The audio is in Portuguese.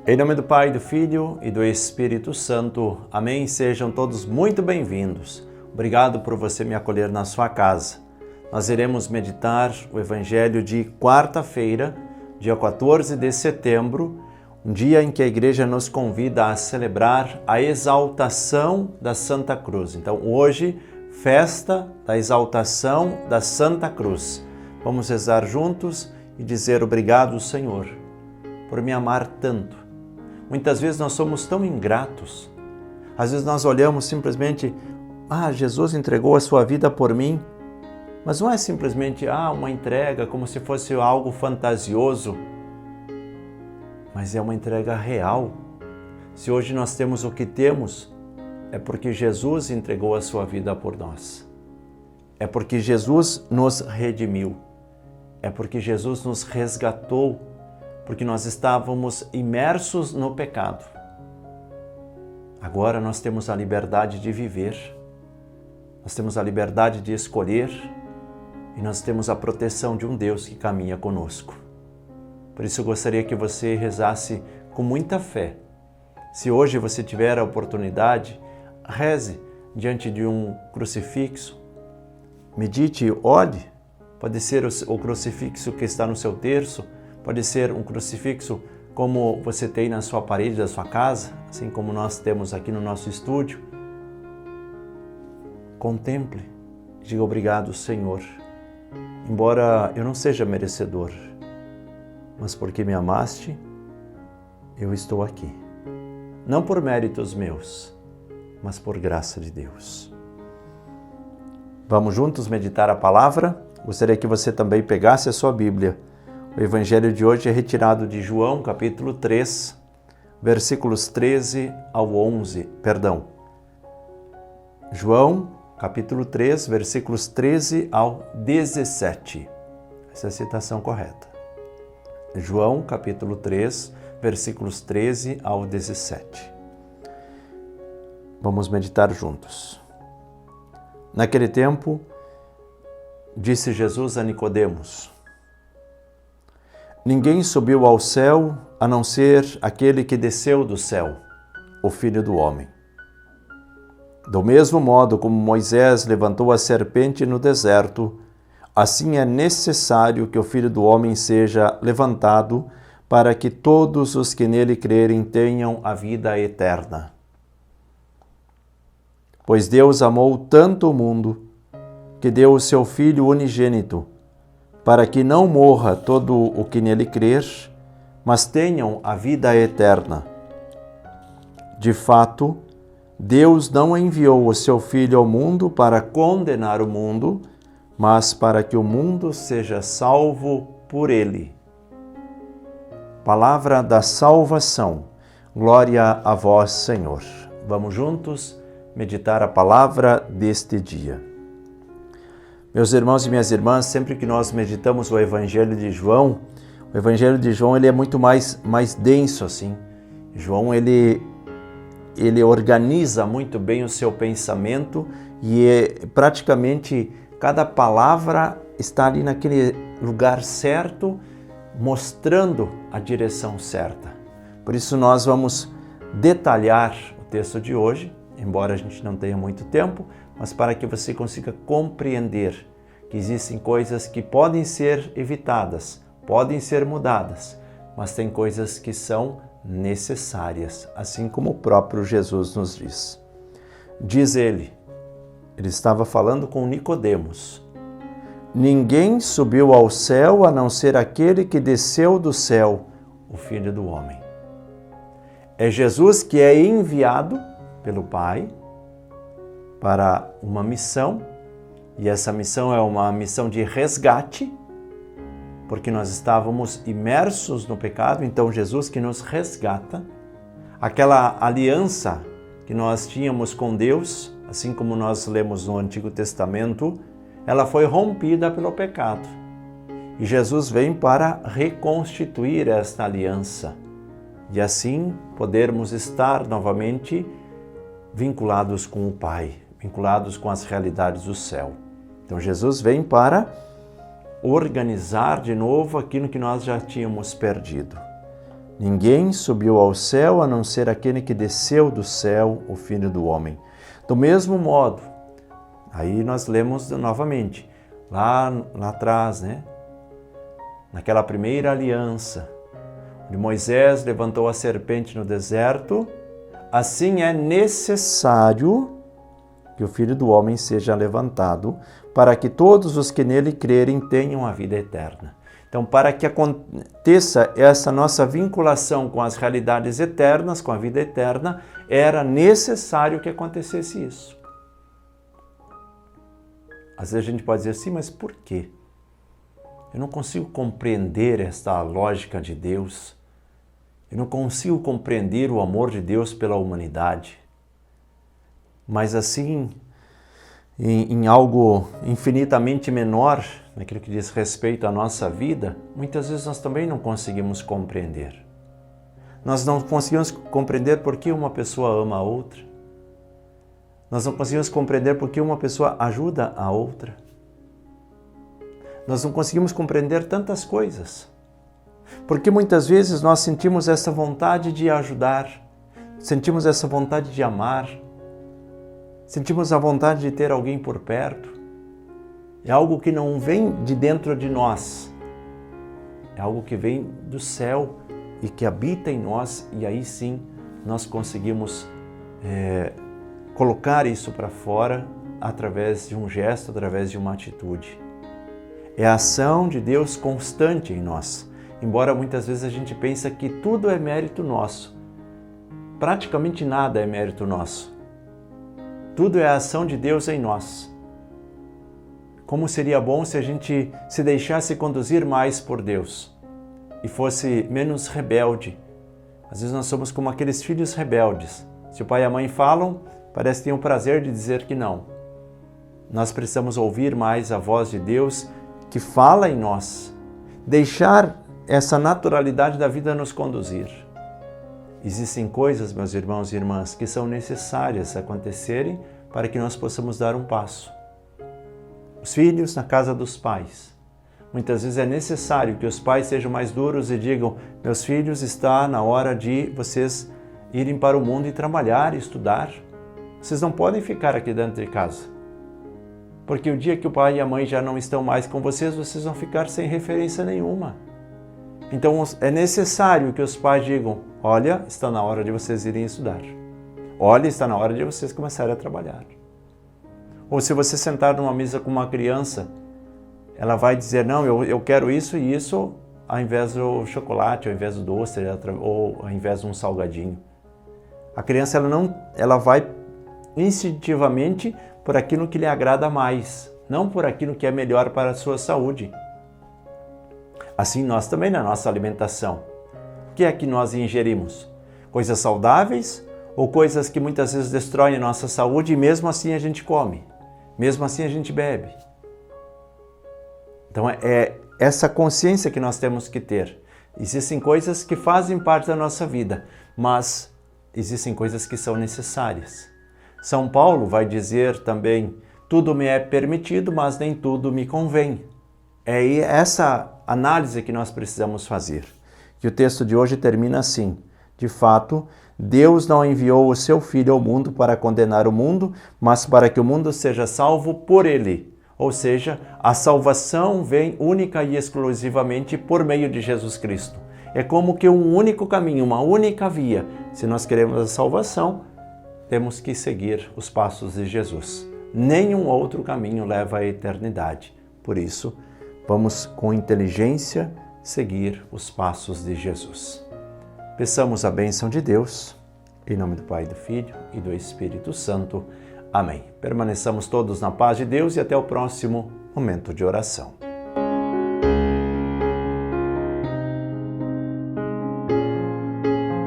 Em nome do Pai, do Filho e do Espírito Santo. Amém. Sejam todos muito bem-vindos. Obrigado por você me acolher na sua casa. Nós iremos meditar o Evangelho de quarta-feira, dia 14 de setembro, um dia em que a Igreja nos convida a celebrar a exaltação da Santa Cruz. Então, hoje, festa da exaltação da Santa Cruz. Vamos rezar juntos e dizer obrigado, Senhor, por me amar tanto. Muitas vezes nós somos tão ingratos. Às vezes nós olhamos simplesmente, Jesus entregou a sua vida por mim. Mas não é simplesmente uma entrega como se fosse algo fantasioso. Mas é uma entrega real. Se hoje nós temos o que temos, é porque Jesus entregou a sua vida por nós. É porque Jesus nos redimiu. É porque Jesus nos resgatou. Porque nós estávamos imersos no pecado. Agora nós temos a liberdade de viver, nós temos a liberdade de escolher e nós temos a proteção de um Deus que caminha conosco. Por isso eu gostaria que você rezasse com muita fé. Se hoje você tiver a oportunidade, reze diante de um crucifixo, medite, ore. Pode ser o crucifixo que está no seu terço, pode ser um crucifixo como você tem na sua parede da sua casa, assim como nós temos aqui no nosso estúdio. Contemple, diga obrigado, Senhor, embora eu não seja merecedor, mas porque me amaste, eu estou aqui. Não por méritos meus, mas por graça de Deus. Vamos juntos meditar a palavra? Gostaria que você também pegasse a sua Bíblia. O Evangelho de hoje é retirado de João, capítulo 3, versículos 13 ao 11. João, capítulo 3, versículos 13 ao 17. Essa é a citação correta. João, capítulo 3, versículos 13 ao 17. Vamos meditar juntos. Naquele tempo, disse Jesus a Nicodemos: Ninguém subiu ao céu a não ser aquele que desceu do céu, o Filho do Homem. Do mesmo modo como Moisés levantou a serpente no deserto, assim é necessário que o Filho do Homem seja levantado para que todos os que nele crerem tenham a vida eterna. Pois Deus amou tanto o mundo que deu o seu Filho unigênito, para que não morra todo o que nele crer, mas tenham a vida eterna. De fato, Deus não enviou o seu Filho ao mundo para condenar o mundo, mas para que o mundo seja salvo por ele. Palavra da salvação. Glória a vós, Senhor. Vamos juntos meditar a palavra deste dia. Meus irmãos e minhas irmãs, sempre que nós meditamos o Evangelho de João, ele é muito mais denso assim. João, ele organiza muito bem o seu pensamento e praticamente cada palavra está ali naquele lugar certo, mostrando a direção certa. Por isso nós vamos detalhar o texto de hoje, embora a gente não tenha muito tempo, mas para que você consiga compreender que existem coisas que podem ser evitadas, podem ser mudadas, mas tem coisas que são necessárias, assim como o próprio Jesus nos diz. Diz ele estava falando com Nicodemos: Ninguém subiu ao céu a não ser aquele que desceu do céu, o Filho do Homem. É Jesus que é enviado pelo Pai para uma missão, e essa missão é uma missão de resgate, porque nós estávamos imersos no pecado, então Jesus que nos resgata. Aquela aliança que nós tínhamos com Deus, assim como nós lemos no Antigo Testamento, ela foi rompida pelo pecado. E Jesus vem para reconstituir esta aliança, e assim podermos estar novamente vinculados com o Pai, vinculados com as realidades do céu. Então Jesus vem para organizar de novo aquilo que nós já tínhamos perdido. Ninguém subiu ao céu a não ser aquele que desceu do céu, o Filho do Homem. Do mesmo modo, aí nós lemos novamente, lá atrás, né? Naquela primeira aliança, onde Moisés levantou a serpente no deserto, assim é necessário que o Filho do Homem seja levantado, para que todos os que nele crerem tenham a vida eterna. Então, para que aconteça essa nossa vinculação com as realidades eternas, com a vida eterna, era necessário que acontecesse isso. Às vezes a gente pode dizer assim, mas por quê? Eu não consigo compreender esta lógica de Deus. Eu não consigo compreender o amor de Deus pela humanidade. Mas assim, em algo infinitamente menor, naquilo que diz respeito à nossa vida, muitas vezes nós também não conseguimos compreender. Nós não conseguimos compreender por que uma pessoa ama a outra. Nós não conseguimos compreender por que uma pessoa ajuda a outra. Nós não conseguimos compreender tantas coisas. Porque muitas vezes nós sentimos essa vontade de ajudar, sentimos essa vontade de amar, sentimos a vontade de ter alguém por perto. É algo que não vem de dentro de nós, é algo que vem do céu e que habita em nós, e aí sim nós conseguimos colocar isso para fora através de um gesto, através de uma atitude. É a ação de Deus constante em nós, embora muitas vezes a gente pense que tudo é mérito nosso. Praticamente nada é mérito nosso. Tudo é a ação de Deus em nós. Como seria bom se a gente se deixasse conduzir mais por Deus e fosse menos rebelde. Às vezes nós somos como aqueles filhos rebeldes. Se o pai e a mãe falam, parece que tem o prazer de dizer que não. Nós precisamos ouvir mais a voz de Deus que fala em nós. Deixar essa naturalidade da vida nos conduzir. Existem coisas, meus irmãos e irmãs, que são necessárias acontecerem para que nós possamos dar um passo. Os filhos na casa dos pais. Muitas vezes é necessário que os pais sejam mais duros e digam: meus filhos, está na hora de vocês irem para o mundo e trabalhar e estudar. Vocês não podem ficar aqui dentro de casa. Porque o dia que o pai e a mãe já não estão mais com vocês, vocês vão ficar sem referência nenhuma. Então é necessário que os pais digam: olha, está na hora de vocês irem estudar. Olha, está na hora de vocês começarem a trabalhar. Ou se você sentar numa mesa com uma criança, ela vai dizer: não, eu quero isso e isso, ao invés do chocolate, ao invés do doce, ou ao invés de um salgadinho. A criança ela vai instintivamente por aquilo que lhe agrada mais, não por aquilo que é melhor para a sua saúde. Assim nós também na nossa alimentação. O que é que nós ingerimos? Coisas saudáveis ou coisas que muitas vezes destroem a nossa saúde e mesmo assim a gente come? Mesmo assim a gente bebe. Então é essa consciência que nós temos que ter. Existem coisas que fazem parte da nossa vida, mas existem coisas que são necessárias. São Paulo vai dizer também: tudo me é permitido, mas nem tudo me convém. É essa análise que nós precisamos fazer. Que o texto de hoje termina assim: de fato, Deus não enviou o seu Filho ao mundo para condenar o mundo, mas para que o mundo seja salvo por ele. Ou seja, a salvação vem única e exclusivamente por meio de Jesus Cristo. É como que um único caminho, uma única via. Se nós queremos a salvação, temos que seguir os passos de Jesus. Nenhum outro caminho leva à eternidade. Por isso, vamos com inteligência seguir os passos de Jesus. Peçamos a bênção de Deus, em nome do Pai, do Filho e do Espírito Santo. Amém. Permaneçamos todos na paz de Deus e até o próximo momento de oração.